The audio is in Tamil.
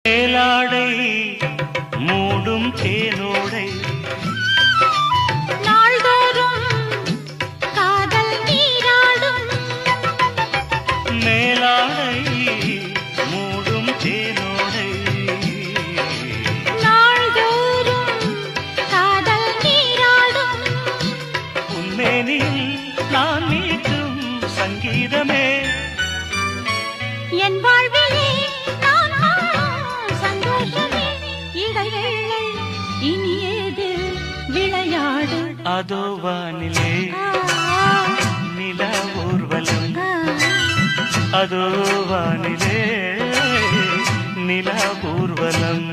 மேலாடை மூடும் தேனோடை நாள்தோறும் காதல் நீராடும். மேலாடை மூடும் தேனோடை நாள்தோறும் காதல் நீராடும். உன்மேனில் நான் மீட்டும் சங்கீதமே என் வாழ்விலே நான் காணும் சந்தோஷமே. இடைவேளை இனியேது விளையாடு. அதோ வானிலே ஆ, நிலா ஊர்வலம் ஆ, அதோ வானிலே நிலா ஊர்வலம்